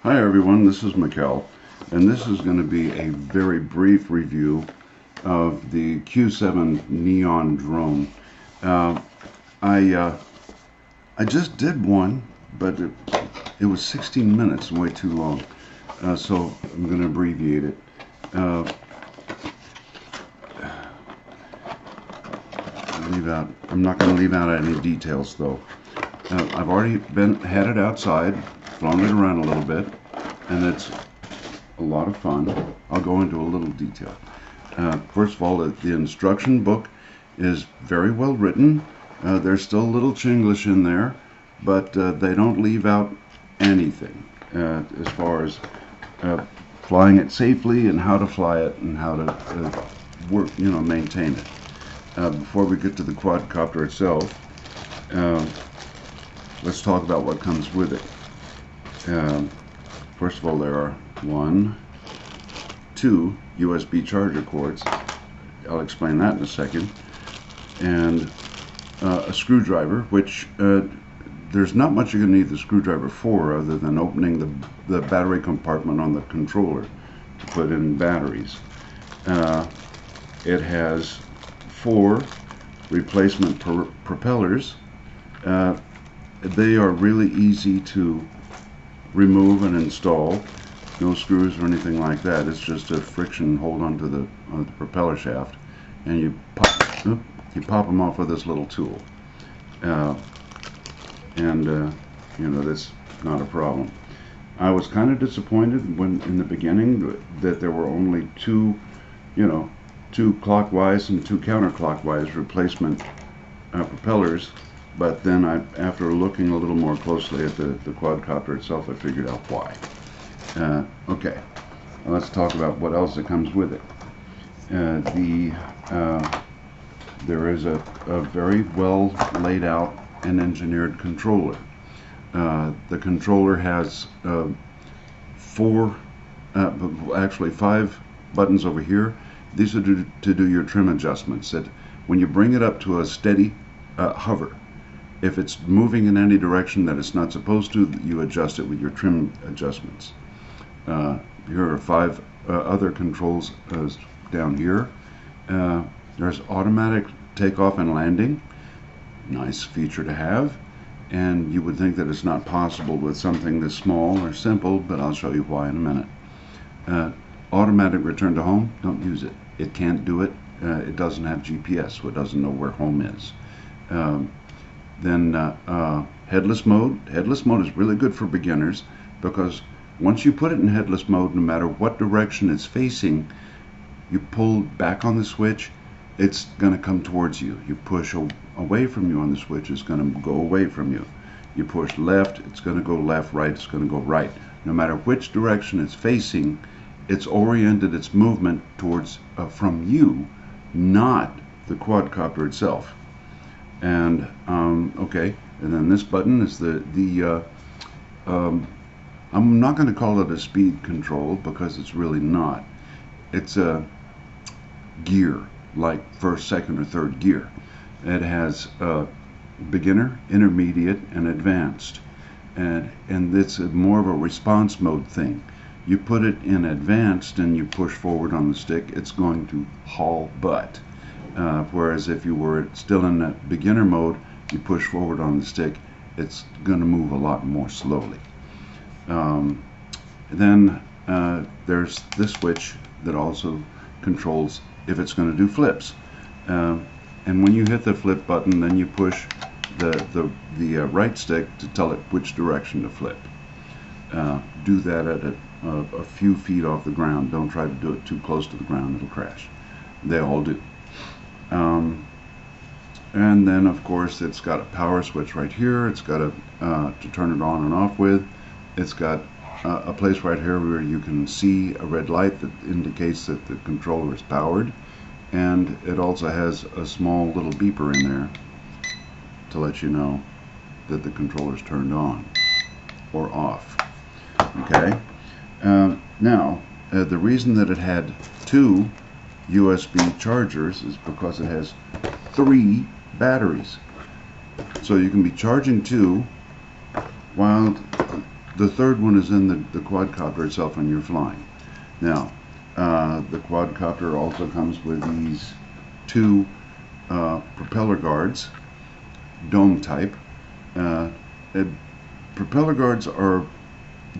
Hi everyone, this is Mikkel, and this is going to be a very brief review of the Q7 Neon drone. Uh, I just did one, but it was 16 minutes and way too long, so I'm going to abbreviate it. I'm not going to leave out any details though. I've already had it outside, flown it around a little bit, and it's a lot of fun. I'll go into a little detail. First of all, the instruction book is very well written. There's still a little Chinglish in there, but they don't leave out anything as far as flying it safely and how to fly it and how to maintain it. Before we get to the quadcopter itself, let's talk about what comes with it. First of all, there are 2 USB charger cords. I'll explain that in a second. And a screwdriver, which there's not much you're going to need the screwdriver for other than opening the battery compartment on the controller to put in batteries. It has 4 replacement propellers. They are really easy to remove and install. No screws or anything like that. It's just a friction hold onto the propeller shaft, and you pop them off with this little tool. That's not a problem. I was kind of disappointed when in the beginning that there were only 2 clockwise and 2 counterclockwise replacement propellers. But then after looking a little more closely at the quadcopter itself, I figured out why. Okay, well, let's talk about what else that comes with it. There is a very well laid out and engineered controller. The controller has 5 buttons over here. These are to do your trim adjustments. That when you bring it up to a steady hover, if it's moving in any direction that it's not supposed to, you adjust it with your trim adjustments. Here are 5 other controls down here. There's automatic takeoff and landing. Nice feature to have. And you would think that it's not possible with something this small or simple, but I'll show you why in a minute. Automatic return to home, don't use it. It can't do it. It doesn't have GPS, so it doesn't know where home is. Then headless mode. Headless mode is really good for beginners because once you put it in headless mode, no matter what direction it's facing, you pull back on the switch, it's going to come towards you. You push away from you on the switch, it's going to go away from you. You push left, it's going to go left, right, it's going to go right. No matter which direction it's facing, it's oriented its movement towards from you, not the quadcopter itself. And okay, and then this button is I'm not going to call it a speed control because it's really not. It's a gear, like first, second, or third gear. It has beginner, intermediate, and advanced, and it's more of a response mode thing. You put it in advanced and you push forward on the stick, it's going to haul butt. Whereas if you were still in that beginner mode, you push forward on the stick, it's going to move a lot more slowly. Then there's this switch that also controls if it's going to do flips. And when you hit the flip button, then you push the right stick to tell it which direction to flip. Do that at a few feet off the ground. Don't try to do it too close to the ground, it'll crash. They all do. And then of course it's got a power switch right here. It's got to turn it on and off with. It's got a place right here where you can see a red light that indicates that the controller is powered, and it also has a small little beeper in there to let you know that the controller is turned on or off. Okay, now the reason that it had 2 USB chargers is because it has 3 batteries. So you can be charging 2 while the third one is in the quadcopter itself when you're flying. Now, the quadcopter also comes with these two propeller guards, dome type. Propeller guards are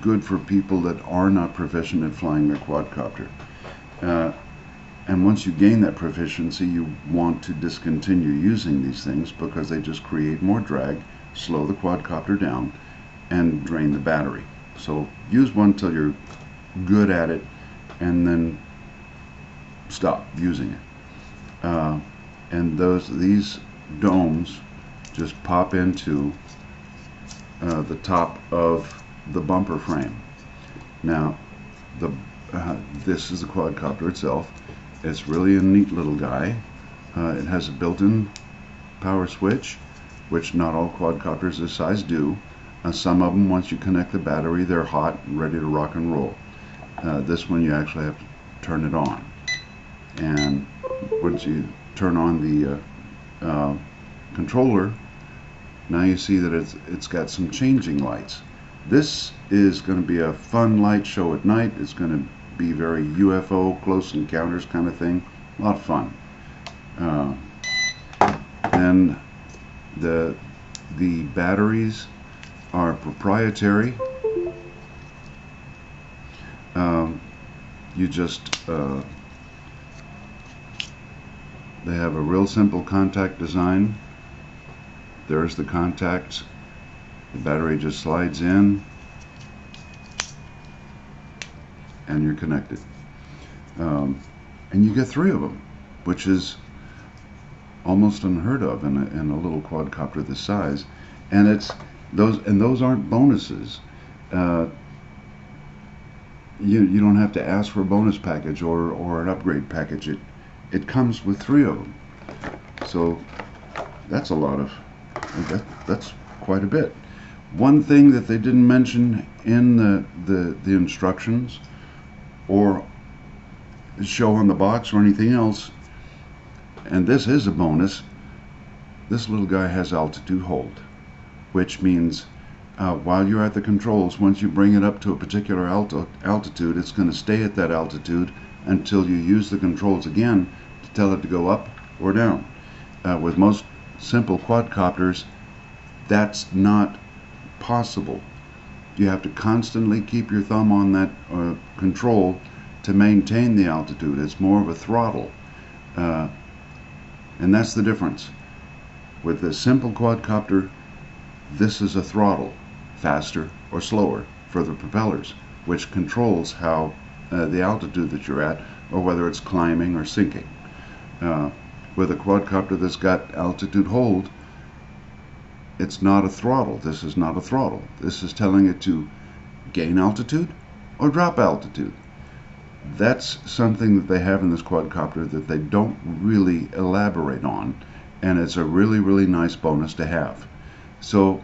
good for people that are not proficient at flying a quadcopter. And once you gain that proficiency, you want to discontinue using these things because they just create more drag, slow the quadcopter down, and drain the battery. So use one till you're good at it, and then stop using it. And these domes just pop into the top of the bumper frame. Now, this is the quadcopter itself. It's really a neat little guy. It has a built-in power switch, which not all quadcopters this size do. Some of them, once you connect the battery, they're hot and ready to rock and roll. This one, you actually have to turn it on. And once you turn on the controller, now you see that it's got some changing lights. This is going to be a fun light show at night. It's going to be very UFO, close encounters kind of thing. A lot of fun. And the batteries are proprietary. You just they have a real simple contact design. There's the contacts. The battery just slides in and you're connected. And you get 3 of them, which is almost unheard of in a little quadcopter this size. And those aren't bonuses. You don't have to ask for a bonus package or an upgrade package. It comes with 3 of them. So that's a lot of that's quite a bit. One thing that they didn't mention in the instructions or show on the box or anything else, and this is a bonus, this little guy has altitude hold, which means while you're at the controls, once you bring it up to a particular altitude, it's going to stay at that altitude until you use the controls again to tell it to go up or down. With most simple quadcopters, that's not possible. You have to constantly keep your thumb on that control to maintain the altitude. It's more of a throttle. And that's the difference. With the simple quadcopter, this is a throttle, faster or slower for the propellers, which controls how the altitude that you're at, or whether it's climbing or sinking. With a quadcopter that's got altitude hold, it's not a throttle. This is not a throttle. This is telling it to gain altitude or drop altitude. That's something that they have in this quadcopter that they don't really elaborate on, and it's a really, really nice bonus to have. So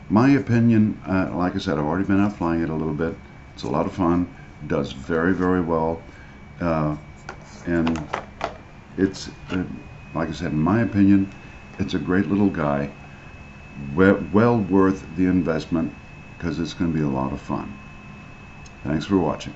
my opinion, like I said, I've already been out flying it a little bit. It's a lot of fun. It does very, very well. And it's, like I said, in my opinion, it's a great little guy. Well worth the investment because it's going to be a lot of fun. Thanks for watching.